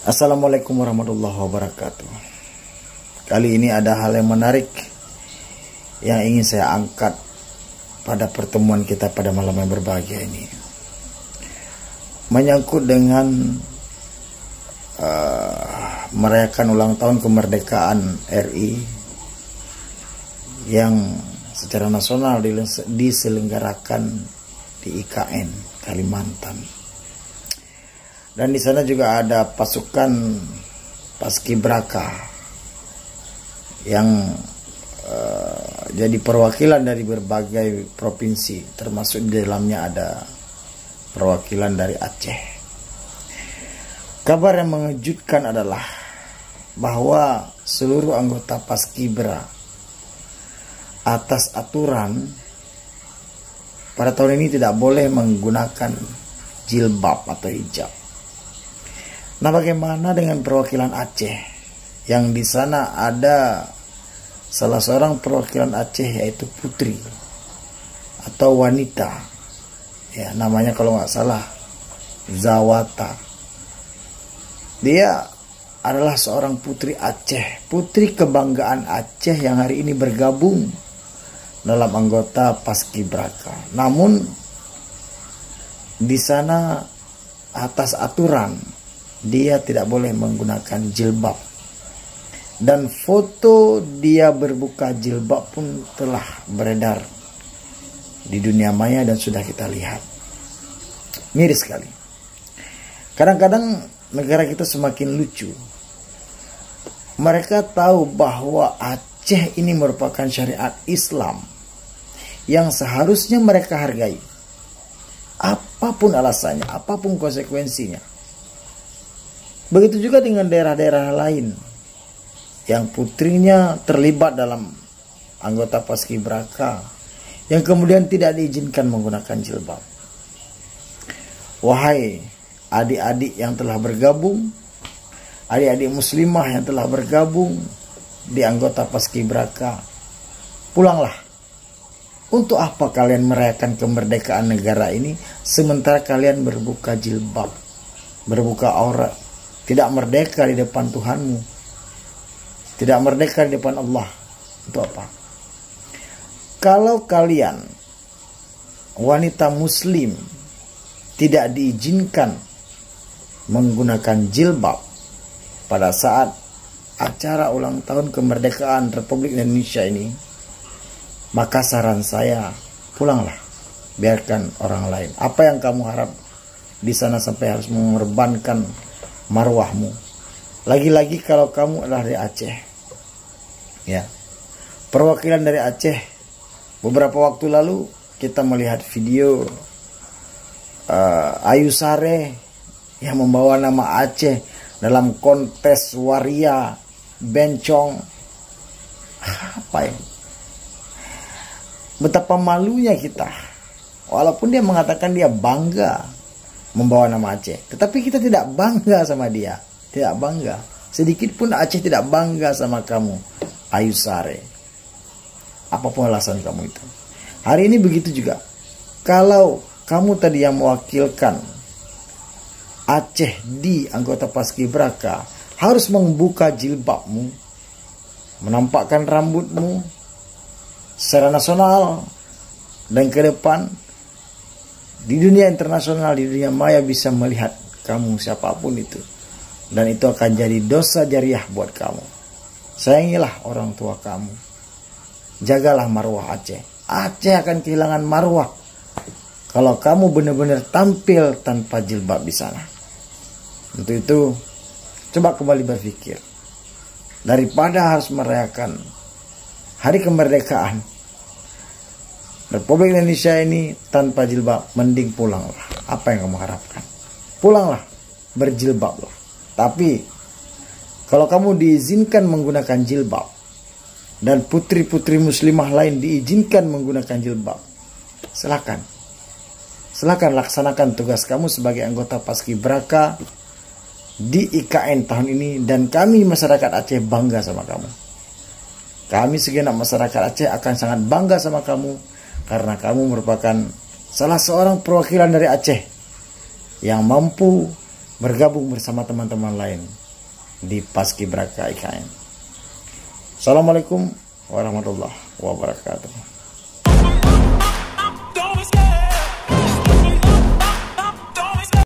Assalamualaikum warahmatullahi wabarakatuh. Kali ini ada hal yang menarik yang ingin saya angkat pada pertemuan kita pada malam yang berbahagia ini. Menyangkut dengan merayakan ulang tahun kemerdekaan RI yang secara nasional diselenggarakan di IKN Kalimantan. Dan di sana juga ada pasukan Paskibraka yang jadi perwakilan dari berbagai provinsi, termasuk di dalamnya ada perwakilan dari Aceh. Kabar yang mengejutkan adalah bahwa seluruh anggota Paskibra atas aturan pada tahun ini tidak boleh menggunakan jilbab atau hijab. Nah, bagaimana dengan perwakilan Aceh yang di sana ada salah seorang perwakilan Aceh yaitu putri atau wanita, ya namanya kalau nggak salah Zawata. Dia adalah seorang putri Aceh, putri kebanggaan Aceh yang hari ini bergabung dalam anggota Paskibraka. Namun di sana atas aturan dia tidak boleh menggunakan jilbab. Dan foto dia berbuka jilbab pun telah beredar di dunia maya dan sudah kita lihat. Miris sekali. Kadang-kadang negara kita semakin lucu. Mereka tahu bahwa Aceh ini merupakan syariat Islam yang seharusnya mereka hargai. Apapun alasannya, apapun konsekuensinya. Begitu juga dengan daerah-daerah lain yang putrinya terlibat dalam anggota Paskibraka yang kemudian tidak diizinkan menggunakan jilbab. Wahai adik-adik yang telah bergabung, adik-adik muslimah yang telah bergabung di anggota Paskibraka, pulanglah. Untuk apa kalian merayakan kemerdekaan negara ini sementara kalian berbuka jilbab, berbuka aurat? Tidak merdeka di depan Tuhanmu, tidak merdeka di depan Allah. Untuk apa? Kalau kalian wanita muslim tidak diizinkan menggunakan jilbab pada saat acara ulang tahun kemerdekaan Republik Indonesia ini, maka saran saya, pulanglah, biarkan orang lain. Apa yang kamu harap di sana sampai harus mengorbankan marwahmu? Lagi-lagi kalau kamu adalah dari Aceh, ya, perwakilan dari Aceh. Beberapa waktu lalu kita melihat video Ayu Sare yang membawa nama Aceh dalam kontes waria bencong. Apa ya? Betapa malunya kita. Walaupun dia mengatakan dia bangga membawa nama Aceh, tetapi kita tidak bangga sama dia, tidak bangga. Sedikit pun Aceh tidak bangga sama kamu, Ayu Sare. Apapun alasan kamu itu. Hari ini begitu juga. Kalau kamu tadi yang mewakilkan Aceh di anggota Paskibraka harus membuka jilbabmu, menampakkan rambutmu secara nasional dan ke depan, di dunia internasional, di dunia maya bisa melihat kamu siapapun itu. Dan itu akan jadi dosa jariah buat kamu. Sayangilah orang tua kamu. Jagalah marwah Aceh. Aceh akan kehilangan marwah kalau kamu benar-benar tampil tanpa jilbab di sana. Untuk itu, coba kembali berpikir. Daripada harus merayakan hari kemerdekaan Republik Indonesia ini tanpa jilbab, mending pulanglah. Apa yang kamu harapkan? Pulanglah, berjilbablah. Tapi kalau kamu diizinkan menggunakan jilbab dan putri-putri muslimah lain diizinkan menggunakan jilbab, silakan. Silakan laksanakan tugas kamu sebagai anggota Paskibraka di IKN tahun ini, dan kami masyarakat Aceh bangga sama kamu. Kami segenap masyarakat Aceh akan sangat bangga sama kamu karena kamu merupakan salah seorang perwakilan dari Aceh yang mampu bergabung bersama teman-teman lain di Paskibraka IKN. Assalamualaikum warahmatullahi wabarakatuh.